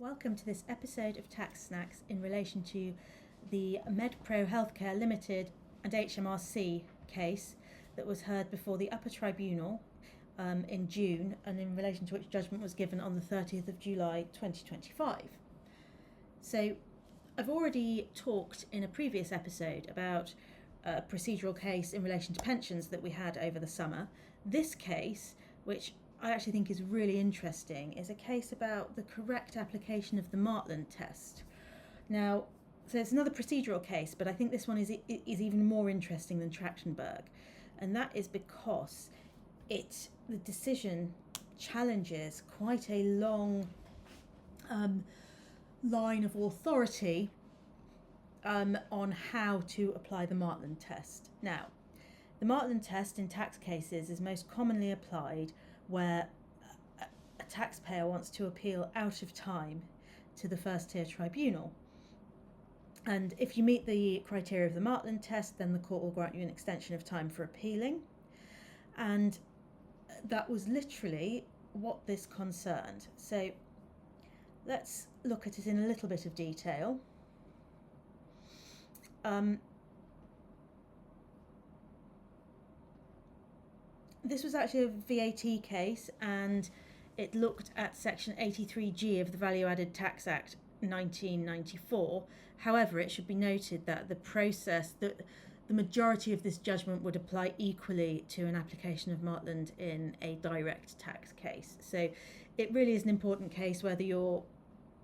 Welcome to this episode of TaxSnax in relation to the Medpro Healthcare Limited and HMRC case that was heard before the Upper Tribunal in June, and in relation to which judgment was given on the 30th of July 2025. So I've already talked in a previous episode about a procedural case in relation to pensions that we had over the summer. This case, which I actually think is really interesting, is a case about the correct application of the Maitland test. Now, so it's another procedural case, but I think this one is even more interesting than Trachtenberg, and that is because the decision challenges quite a long line of authority on how to apply the Maitland test. Now, the Maitland test in tax cases is most commonly applied where a taxpayer wants to appeal out of time to the first tier tribunal. And if you meet the criteria of the Maitland test, then the court will grant you an extension of time for appealing. And that was literally what this concerned. So let's look at it in a little bit of detail. This was actually a VAT case, and it looked at Section 83G of the Value Added Tax Act 1994. However, it should be noted that the majority of this judgment would apply equally to an application of Maitland in a direct tax case. So it really is an important case whether you're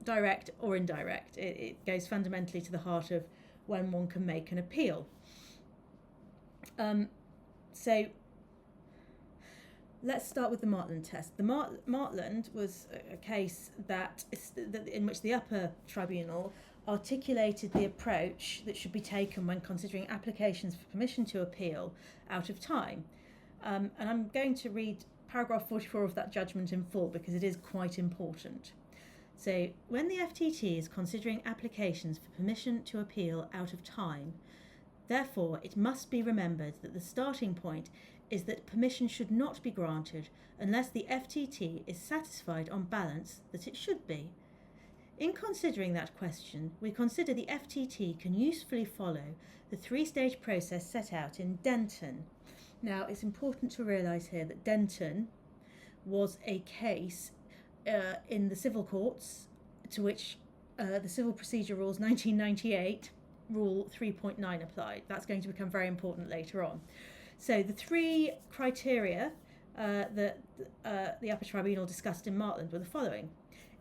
direct or indirect. It goes fundamentally to the heart of when one can make an appeal. So let's start with the Maitland test. The Maitland was a case in which the Upper Tribunal articulated the approach that should be taken when considering applications for permission to appeal out of time. And I'm going to read paragraph 44 of that judgment in full because it is quite important. So, when the FTT is considering applications for permission to appeal out of time, therefore it must be remembered that the starting point is that permission should not be granted unless the FTT is satisfied on balance that it should be. In considering that question, we consider the FTT can usefully follow the three-stage process set out in Denton. Now, it's important to realise here that Denton was a case in the civil courts to which the Civil Procedure Rules 1998 Rule 3.9 applied. That's going to become very important later on. So the three criteria that the Upper Tribunal discussed in Maitland were the following.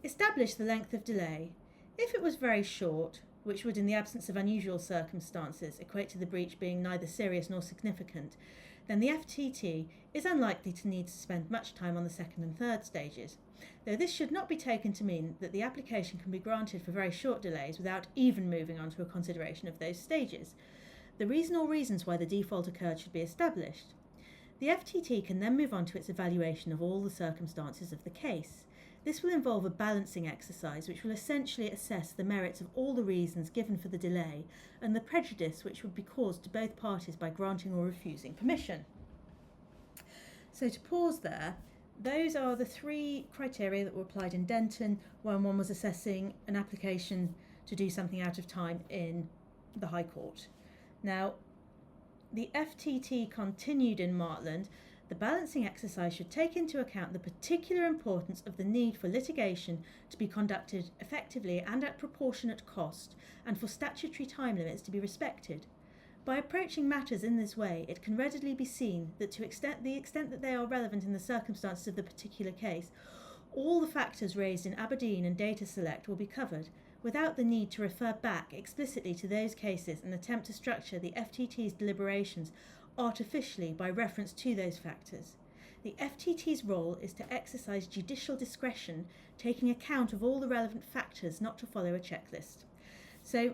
Establish the length of delay. If it was very short, which would in the absence of unusual circumstances equate to the breach being neither serious nor significant, then the FTT is unlikely to need to spend much time on the second and third stages, though this should not be taken to mean that the application can be granted for very short delays without even moving on to a consideration of those stages. The reason or reasons why the default occurred should be established. The FTT can then move on to its evaluation of all the circumstances of the case. This will involve a balancing exercise which will essentially assess the merits of all the reasons given for the delay and the prejudice which would be caused to both parties by granting or refusing permission. So to pause there, those are the three criteria that were applied in Denton when one was assessing an application to do something out of time in the High Court. Now, the FTT continued in Maitland. The balancing exercise should take into account the particular importance of the need for litigation to be conducted effectively and at proportionate cost, and for statutory time limits to be respected. By approaching matters in this way, it can readily be seen that to the extent that they are relevant in the circumstances of the particular case, all the factors raised in Aberdeen and Data Select will be covered, without the need to refer back explicitly to those cases and attempt to structure the FTT's deliberations artificially by reference to those factors. The FTT's role is to exercise judicial discretion, taking account of all the relevant factors, not to follow a checklist. So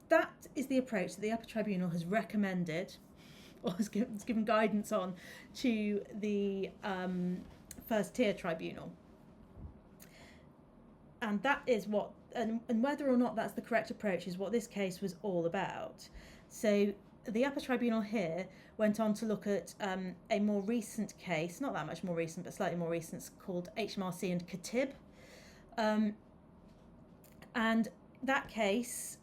that is the approach that the Upper Tribunal has recommended, or has given guidance on, to the First Tier Tribunal. And that is what, and whether or not that's the correct approach is what this case was all about. So the Upper Tribunal here went on to look at a more recent case, not that much more recent, but slightly more recent, called HMRC and Khatib. And that case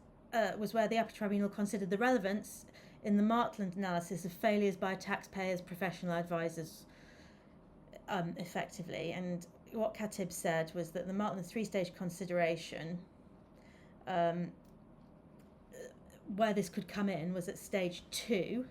was where the upper tribunal considered the relevance in the Martland analysis of failures by taxpayers' professional advisors effectively. And what Khatib said was that the Martland three-stage consideration, where this could come in, was at stage 2.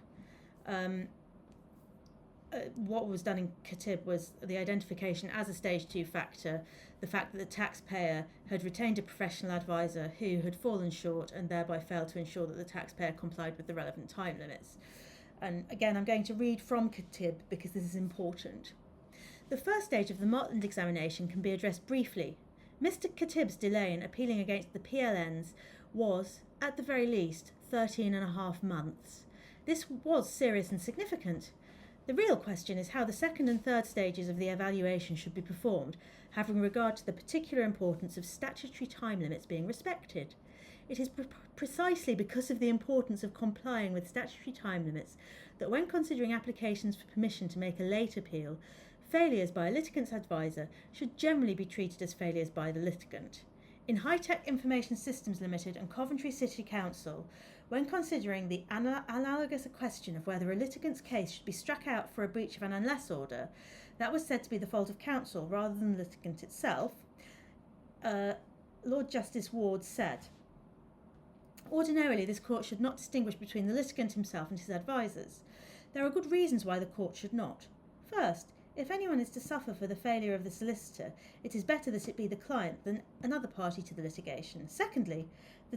What was done in Khatib was the identification as a stage 2 factor, the fact that the taxpayer had retained a professional advisor who had fallen short and thereby failed to ensure that the taxpayer complied with the relevant time limits. And again, I'm going to read from Khatib because this is important. The first stage of the Martland examination can be addressed briefly. Mr. Khatib's delay in appealing against the PLNs was, at the very least, 13.5 months. This was serious and significant. The real question is how the second and third stages of the evaluation should be performed, having regard to the particular importance of statutory time limits being respected. It is precisely because of the importance of complying with statutory time limits that when considering applications for permission to make a late appeal, failures by a litigant's advisor should generally be treated as failures by the litigant. In High-Tech Information Systems Limited and Coventry City Council, when considering the analogous question of whether a litigant's case should be struck out for a breach of an unless order, that was said to be the fault of counsel rather than the litigant itself, Lord Justice Ward said, ordinarily this court should not distinguish between the litigant himself and his advisors. There are good reasons why the court should not. First, if anyone is to suffer for the failure of the solicitor, it is better that it be the client than another party to the litigation. Secondly, the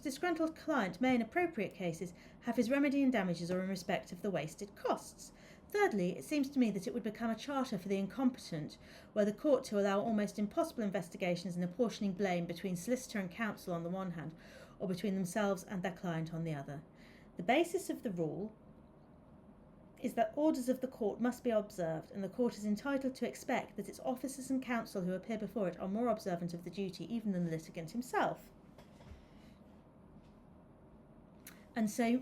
disgruntled client may in appropriate cases have his remedy in damages or in respect of the wasted costs. Thirdly, it seems to me that it would become a charter for the incompetent were the court to allow almost impossible investigations and apportioning blame between solicitor and counsel on the one hand, or between themselves and their client on the other. The basis of the rule is that orders of the court must be observed, and the court is entitled to expect that its officers and counsel who appear before it are more observant of the duty even than the litigant himself. And so,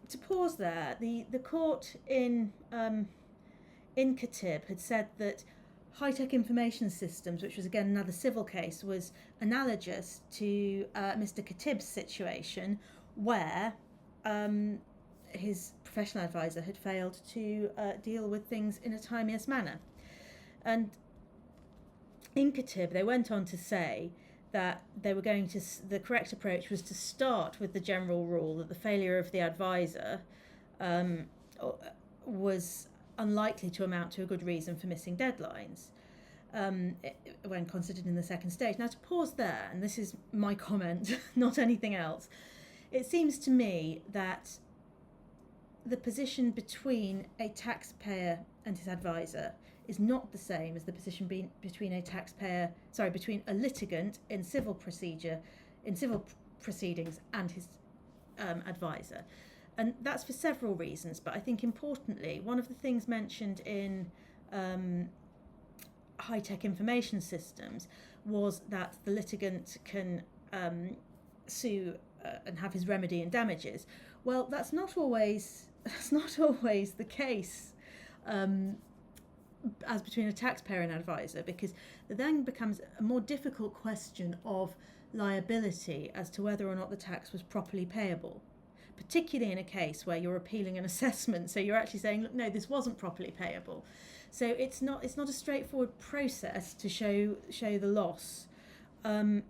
to pause there, the court in Khatib had said that High-Tech Information Systems, which was again another civil case, was analogous to Mr. Khatib's situation where his professional advisor had failed to deal with things in a timeous manner. And in Khatib, they went on to say that they were going to, the correct approach was to start with the general rule that the failure of the advisor was unlikely to amount to a good reason for missing deadlines when considered in the second stage. Now, to pause there, and this is my comment, not anything else, it seems to me that the position between a taxpayer and his advisor is not the same as the position between a litigant in civil proceedings and his advisor. And that's for several reasons, but I think importantly, one of the things mentioned in High-Tech Information Systems was that the litigant can sue and have his remedy in damages. Well, that's not always the case as between a taxpayer and advisor, because there then becomes a more difficult question of liability as to whether or not the tax was properly payable, particularly in a case where you're appealing an assessment, so you're actually saying, look, no, this wasn't properly payable. So it's not a straightforward process to show the loss. So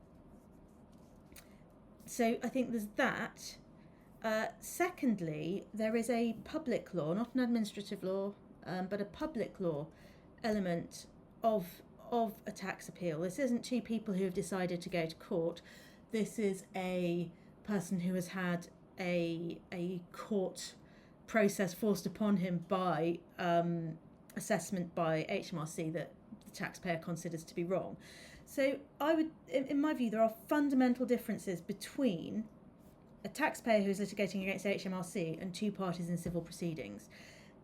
I think there's that. Secondly, there is a public law, not an administrative law, but a public law element of a tax appeal. This isn't two people who have decided to go to court. This is a person who has had a court process forced upon him by assessment by HMRC that the taxpayer considers to be wrong. So I would, in my view, there are fundamental differences between a taxpayer who is litigating against HMRC and two parties in civil proceedings.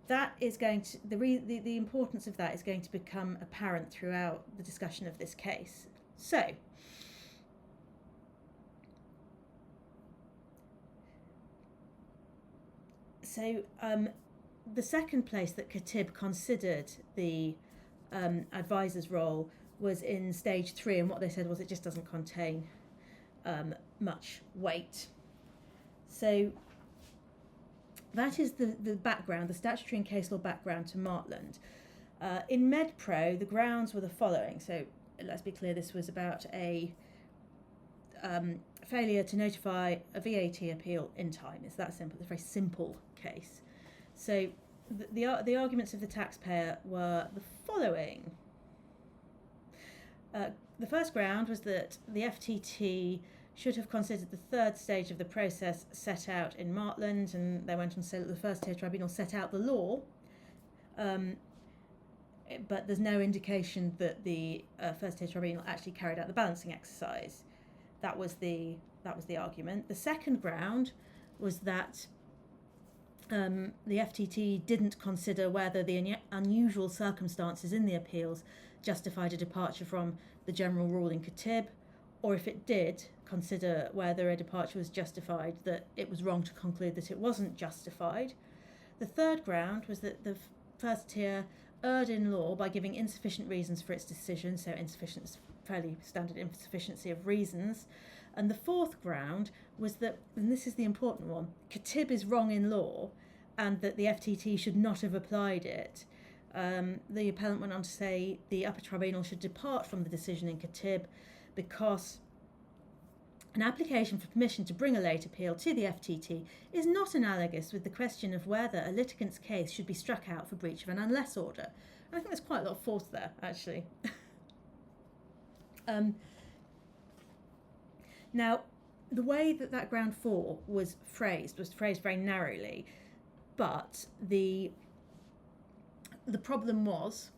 That is going to, the importance of that is going to become apparent throughout the discussion of this case. So, the second place that Khatib considered the advisor's role was in stage 3, and what they said was it just doesn't contain much weight. So that is the background, the statutory and case law background to Martland. In Medpro, the grounds were the following. So let's be clear, this was about a failure to notify a VAT appeal in time. It's that simple. It's a very simple case. So the arguments of the taxpayer were the following. The first ground was that the FTT should have considered the third stage of the process set out in Martland, and they went on to say that the first tier tribunal set out the law, but there's no indication that the first tier tribunal actually carried out the balancing exercise. That was the argument. The second ground was that the FTT didn't consider whether the unusual circumstances in the appeals justified a departure from the general rule in Khatib, or if it did consider whether a departure was justified, that it was wrong to conclude that it wasn't justified. The third ground was that the first tier erred in law by giving insufficient reasons for its decision, so insufficient, fairly standard insufficiency of reasons. And the fourth ground was that, and this is the important one, Khatib is wrong in law and that the FTT should not have applied it. The appellant went on to say the upper tribunal should depart from the decision in Khatib because an application for permission to bring a late appeal to the FTT is not analogous with the question of whether a litigant's case should be struck out for breach of an unless order. And I think there's quite a lot of force there, actually. Now, the way that ground 4 was phrased very narrowly, but the problem was,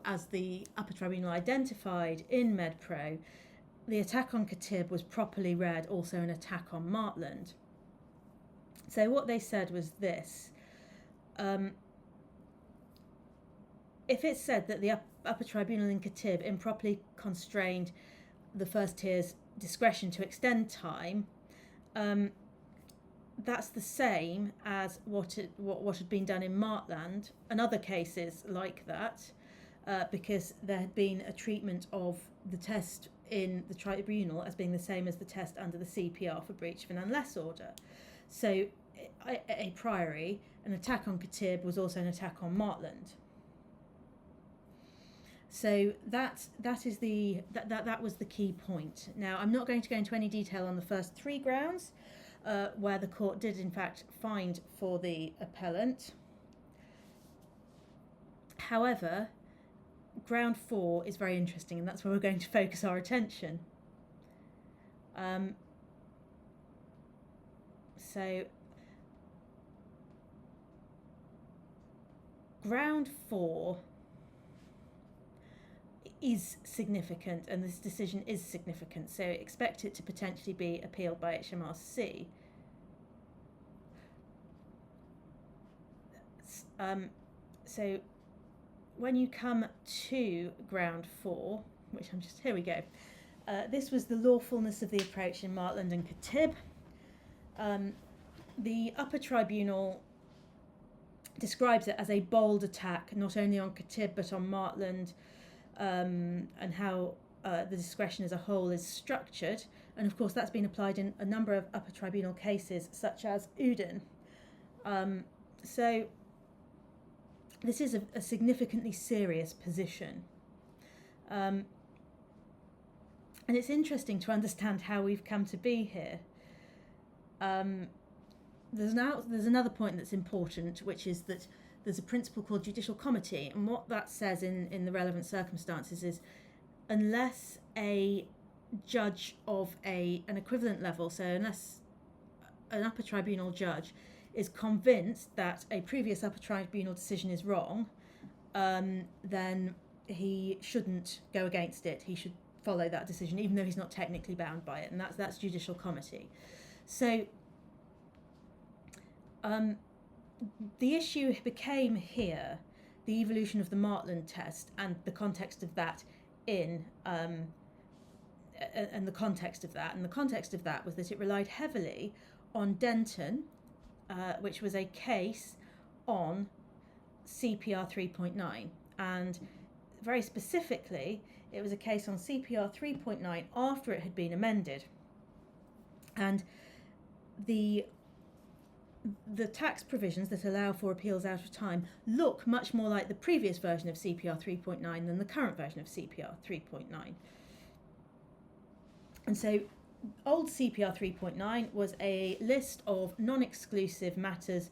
as the upper tribunal identified in Medpro, the attack on Khatib was properly read also an attack on Martland. So what they said was this. If it said that the upper tribunal in Khatib improperly constrained the first tier's discretion to extend time, that's the same as what had been done in Martland and other cases like that, because there had been a treatment of the test in the tribunal as being the same as the test under the CPR for breach of an unless order. So a priori, an attack on Khatib was also an attack on Martland. So that was the key point. Now, I'm not going to go into any detail on the first three grounds, where the court did in fact find for the appellant. However, ground 4 is very interesting, and that's where we're going to focus our attention. So ground 4 is significant, and this decision is significant, so expect it to potentially be appealed by HMRC. So when you come to ground 4, which here we go, this was the lawfulness of the approach in Martland and Khatib. The upper tribunal describes it as a bold attack, not only on Khatib but on Martland, and how the discretion as a whole is structured. And of course that's been applied in a number of upper tribunal cases, such as Uden. So this is a significantly serious position. And it's interesting to understand how we've come to be here. There's another point that's important, which is that there's a principle called judicial comity, and what that says in the relevant circumstances is unless a judge of an equivalent level, so unless an upper tribunal judge is convinced that a previous upper tribunal decision is wrong, then he shouldn't go against it. He should follow that decision, even though he's not technically bound by it, and that's judicial comity. So the issue became here the evolution of the Martland test and the context of that and the context of that was that it relied heavily on Denton, which was a case on CPR 3.9, and very specifically It was a case on CPR 3.9 after it had been amended. And the tax provisions that allow for appeals out of time look much more like the previous version of CPR 3.9 than the current version of CPR 3.9. And so old CPR 3.9 was a list of non-exclusive matters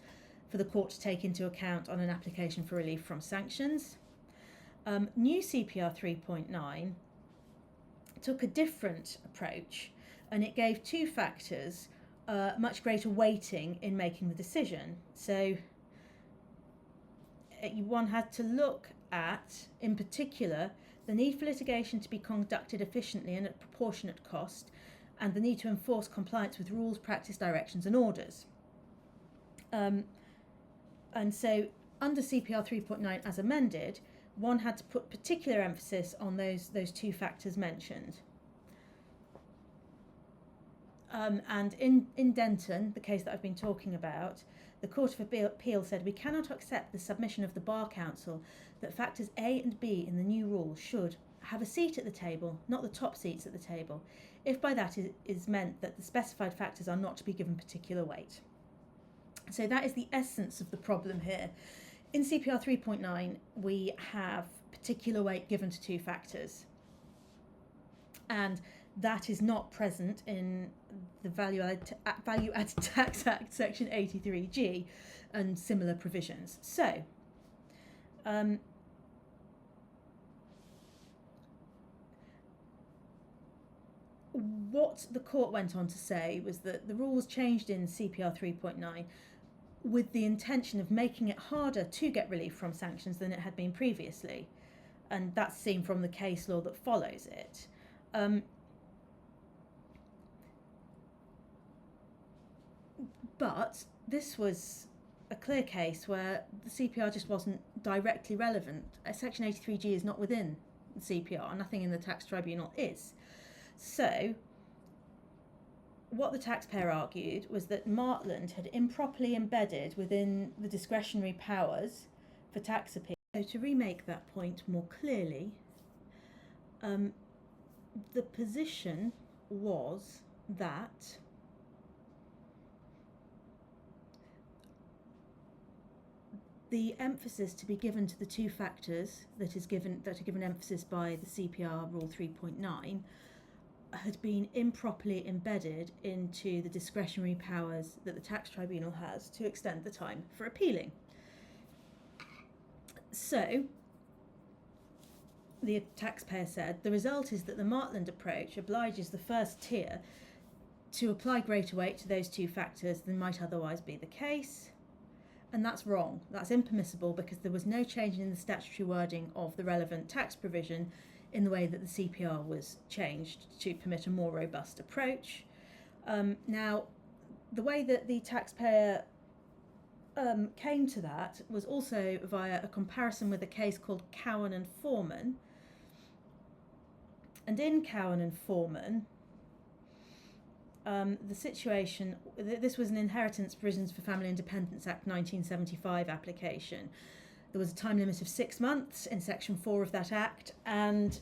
for the court to take into account on an application for relief from sanctions. New CPR 3.9 took a different approach, and it gave two factors much greater weighting in making the decision. So one had to look at, in particular, the need for litigation to be conducted efficiently and at proportionate cost, and the need to enforce compliance with rules, practice, directions and orders. And so under CPR 3.9 as amended, one had to put particular emphasis on those two factors mentioned. And in Denton, the case that I've been talking about, the Court of Appeal said we cannot accept the submission of the Bar Council that factors A and B in the new rule should have a seat at the table, not the top seats at the table, if by that is meant that the specified factors are not to be given particular weight. So that is the essence of the problem here. In CPR 3.9, we have particular weight given to two factors. And that is not present in the Value Added Tax Act, Section 83G, and similar provisions. So, what the court went on to say was that the rules changed in CPR 3.9 with the intention of making it harder to get relief from sanctions than it had been previously. And that's seen from the case law that follows it. But this was a clear case where the CPR just wasn't directly relevant. Section 83G is not within the CPR, nothing in the tax tribunal is. So what the taxpayer argued was that Martland had improperly embedded within the discretionary powers for tax appeal. So to remake that point more clearly, the position was that the emphasis to be given to the two factors that are given emphasis by the CPR Rule 3.9 had been improperly embedded into the discretionary powers that the tax tribunal has to extend the time for appealing. So the taxpayer said the result is that the Martland approach obliges the first tier to apply greater weight to those two factors than might otherwise be the case. And that's wrong. That's impermissible because there was no change in the statutory wording of the relevant tax provision in the way that the CPR was changed to permit a more robust approach. Now, the way that the taxpayer came to that was also via a comparison with a case called Cowan and Foreman. And in Cowan and Foreman, the situation, this was an Inheritance Provisions for Family Independence Act 1975 application. There was a time limit of 6 months in Section 4 of that Act, and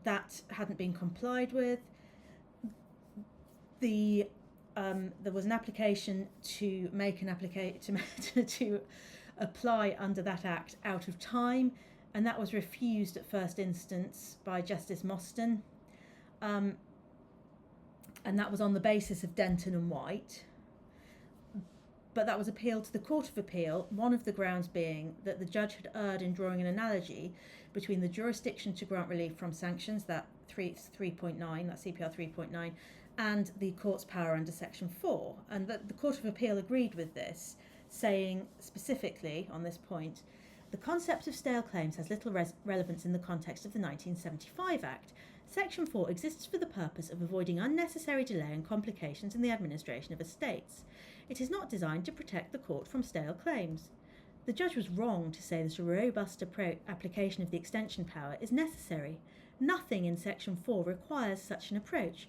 that hadn't been complied with. There was an application to make an to apply under that Act out of time, and that was refused at first instance by Justice Mostyn. And that was on the basis of Denton and White. But that was appealed to the Court of Appeal, one of the grounds being that the judge had erred in drawing an analogy between the jurisdiction to grant relief from sanctions, that 3.9, that CPR 3.9, and the court's power under Section 4. And that the Court of Appeal agreed with this, saying specifically on this point, the concept of stale claims has little relevance in the context of the 1975 Act. Section 4 exists for the purpose of avoiding unnecessary delay and complications in the administration of estates. It is not designed to protect the court from stale claims. The judge was wrong to say that a robust application of the extension power is necessary. Nothing in Section 4 requires such an approach.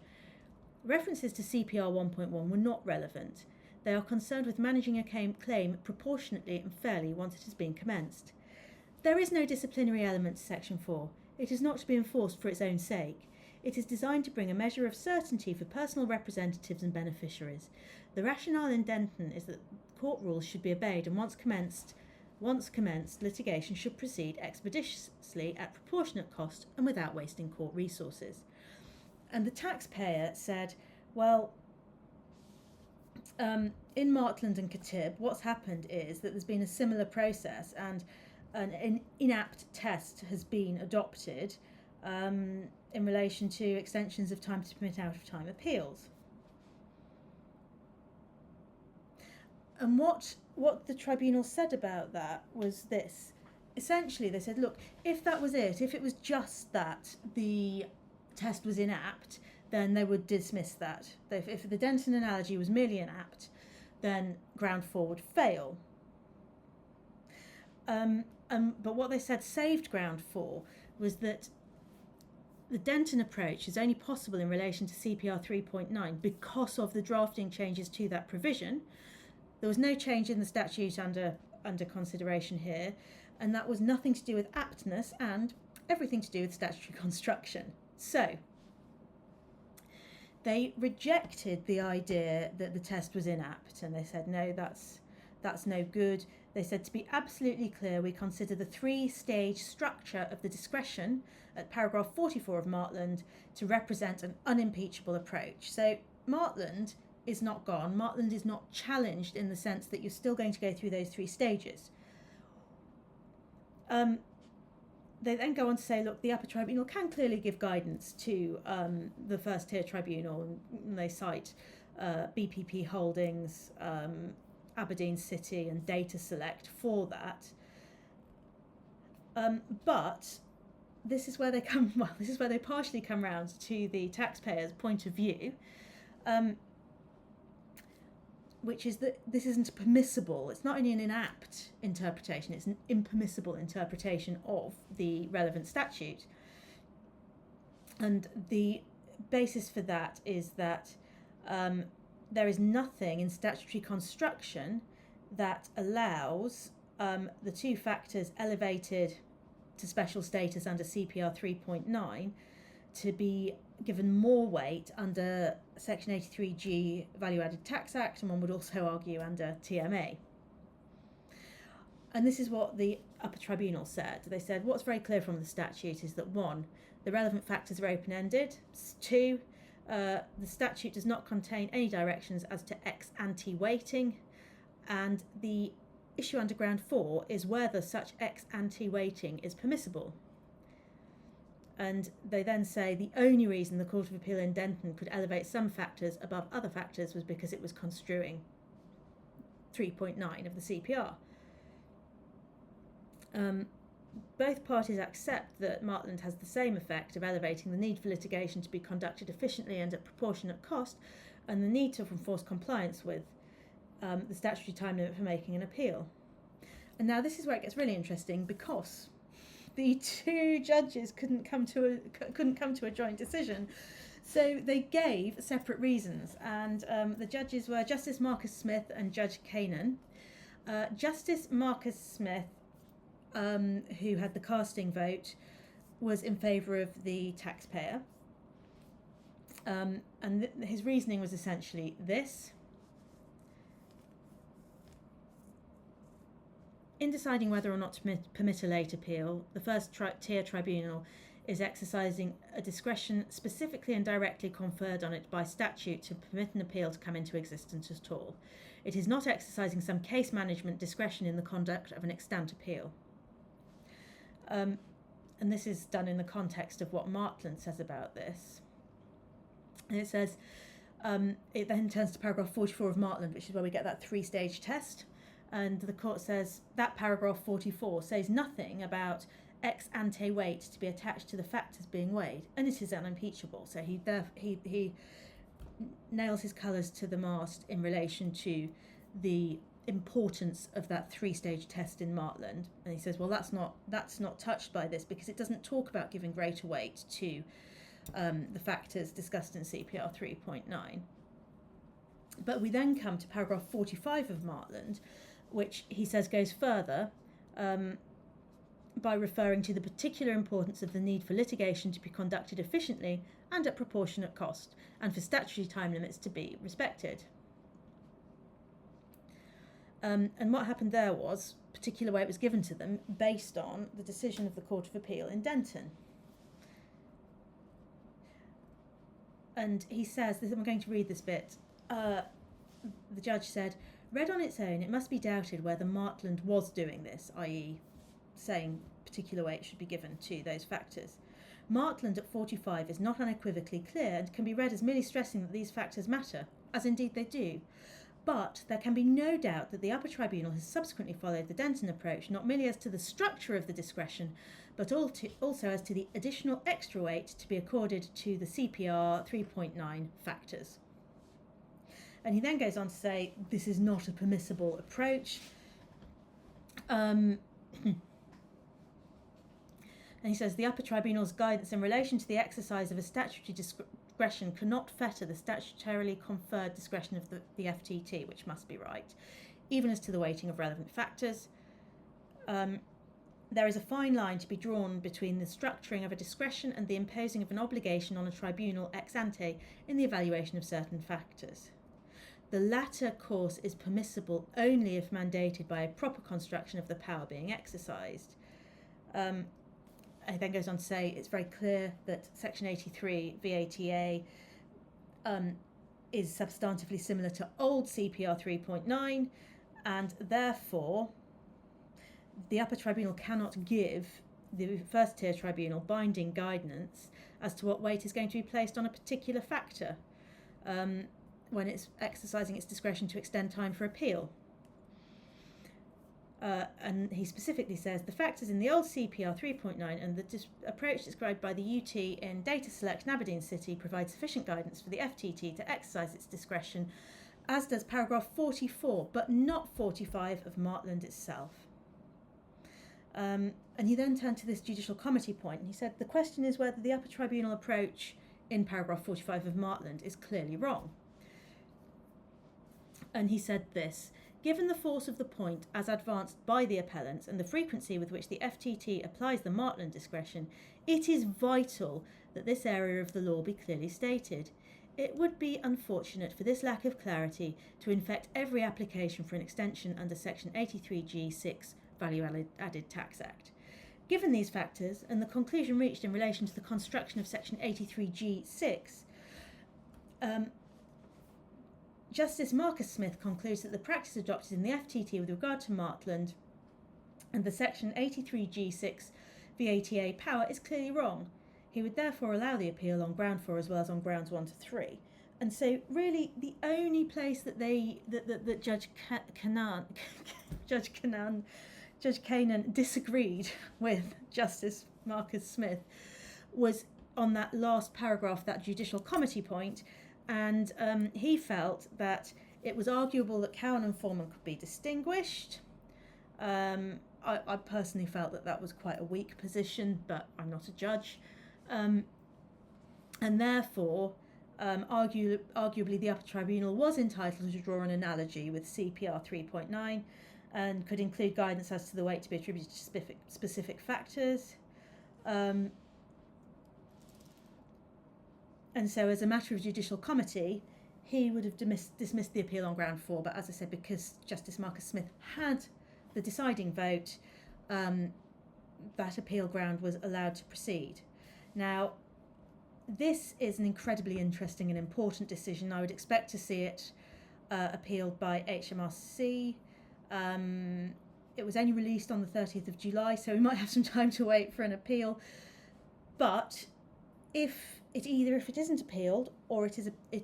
References to CPR 1.1 were not relevant. They are concerned with managing a claim proportionately and fairly once it has been commenced. There is no disciplinary element to Section 4. It is not to be enforced for its own sake. It is designed to bring a measure of certainty for personal representatives and beneficiaries. The rationale in Denton is that court rules should be obeyed, and once commenced, litigation should proceed expeditiously at proportionate cost and without wasting court resources. And the taxpayer said, well, in Martland and Khatib, what's happened is that there's been a similar process, and an inapt test has been adopted in relation to extensions of time to permit out-of-time appeals. And what the tribunal said about that was this. Essentially, they said, look, if that was it, if it was just that the test was inapt, then they would dismiss that. If the Denton analogy was merely inapt, then ground 4 would fail. But what they said saved ground 4 was that the Denton approach is only possible in relation to CPR 3.9 because of the drafting changes to that provision. There was no change in the statute under consideration here, and that was nothing to do with aptness and everything to do with statutory construction. So they rejected the idea that the test was inapt, and they said, no, that's no good. They said, to be absolutely clear, we consider the 3-stage structure of the discretion at paragraph 44 of Martland to represent an unimpeachable approach. So Martland is not gone. Martland is not challenged in the sense that you're still going to go through those 3 stages. They then go on to say, look, the upper tribunal can clearly give guidance to the first tier tribunal, and they cite BPP Holdings, Aberdeen City and Data Select for that. But this is where they partially come round to the taxpayer's point of view, which is that this isn't permissible. It's not only an inapt interpretation, it's an impermissible interpretation of the relevant statute. And the basis for that is that there is nothing in statutory construction that allows the 2 factors elevated to special status under CPR 3.9 to be given more weight under Section 83G Value Added Tax Act, and one would also argue under TMA. And this is what the upper tribunal said. They said what's very clear from the statute is that 1, the relevant factors are open-ended. 2, the statute does not contain any directions as to ex ante weighting, and the issue under ground 4 is whether such ex ante weighting is permissible. And they then say the only reason the Court of Appeal in Denton could elevate some factors above other factors was because it was construing 3.9 of the CPR. Both parties accept that Martland has the same effect of elevating the need for litigation to be conducted efficiently and at proportionate cost, and the need to enforce compliance with the statutory time limit for making an appeal. And now this is where it gets really interesting, because the 2 judges couldn't come to a joint decision, so they gave separate reasons. And the judges were Justice Marcus Smith and Judge Kanan. Justice Marcus Smith, who had the casting vote, was in favour of the taxpayer, and his reasoning was essentially this. In deciding whether or not to permit a late appeal, the first tier tribunal is exercising a discretion specifically and directly conferred on it by statute to permit an appeal to come into existence at all. It is not exercising some case management discretion in the conduct of an extant appeal. And this is done in the context of what Martland says about this. And it says, it then turns to paragraph 44 of Martland, which is where we get that 3-stage test. And the court says that paragraph 44 says nothing about ex ante weight to be attached to the factors being weighed, and it is unimpeachable. So he nails his colours to the mast in relation to the importance of that 3-stage test in Martland, and he says, well, that's not touched by this because it doesn't talk about giving greater weight to the factors discussed in CPR 3.9. But we then come to paragraph 45 of Martland, which he says goes further, by referring to the particular importance of the need for litigation to be conducted efficiently and at proportionate cost, and for statutory time limits to be respected. And what happened there was, particular way it was given to them based on the decision of the Court of Appeal in Denton. And he says, I'm going to read this bit, the judge said, read on its own, it must be doubted whether Martland was doing this, i.e. saying particular weight should be given to those factors. Martland at 45 is not unequivocally clear and can be read as merely stressing that these factors matter, as indeed they do. But there can be no doubt that the upper tribunal has subsequently followed the Denton approach, not merely as to the structure of the discretion, but also as to the additional extra weight to be accorded to the CPR 3.9 factors. And he then goes on to say this is not a permissible approach. And he says the upper tribunal's guidance in relation to the exercise of a statutory discretion cannot fetter the statutorily conferred discretion of the FTT, which must be right, even as to the weighting of relevant factors. There is a fine line to be drawn between the structuring of a discretion and the imposing of an obligation on a tribunal ex ante in the evaluation of certain factors. The latter course is permissible only if mandated by a proper construction of the power being exercised. It then goes on to say it's very clear that Section 83 VATA is substantively similar to old CPR 3.9, and therefore the upper tribunal cannot give the first tier tribunal binding guidance as to what weight is going to be placed on a particular factor when it's exercising its discretion to extend time for appeal. And he specifically says the factors in the old CPR 3.9 and the approach described by the UT in Data Select Aberdeen City provide sufficient guidance for the FTT to exercise its discretion, as does paragraph 44, but not 45 of Martland itself. And he then turned to this judicial comity point, and he said the question is whether the upper tribunal approach in paragraph 45 of Martland is clearly wrong. And he said this: given the force of the point as advanced by the appellants and the frequency with which the FTT applies the Martland discretion, it is vital that this area of the law be clearly stated. It would be unfortunate for this lack of clarity to infect every application for an extension under Section 83G6 Value Added Tax Act. Given these factors and the conclusion reached in relation to the construction of Section 83G6, Justice Marcus Smith concludes that the practice adopted in the FTT with regard to Martland and the Section 83G6 VATA power is clearly wrong. He would therefore allow the appeal on ground 4 as well as on grounds 1 to 3. And so really the only place that Judge Canan disagreed with Justice Marcus Smith was on that last paragraph, that judicial comity point. And he felt that it was arguable that Cowan and Foreman could be distinguished. I personally felt that was quite a weak position, but I'm not a judge. And therefore, arguably the upper tribunal was entitled to draw an analogy with CPR 3.9 and could include guidance as to the weight to be attributed to specific factors. And so as a matter of judicial comity, he would have dismissed the appeal on ground 4. But as I said, because Justice Marcus Smith had the deciding vote, that appeal ground was allowed to proceed. Now, this is an incredibly interesting and important decision. I would expect to see it appealed by HMRC. It was only released on the 30th of July, so we might have some time to wait for an appeal. But if it isn't appealed or it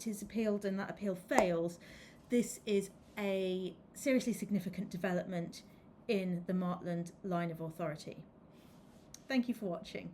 is appealed and that appeal fails, this is a seriously significant development in the Martland line of authority. Thank you for watching.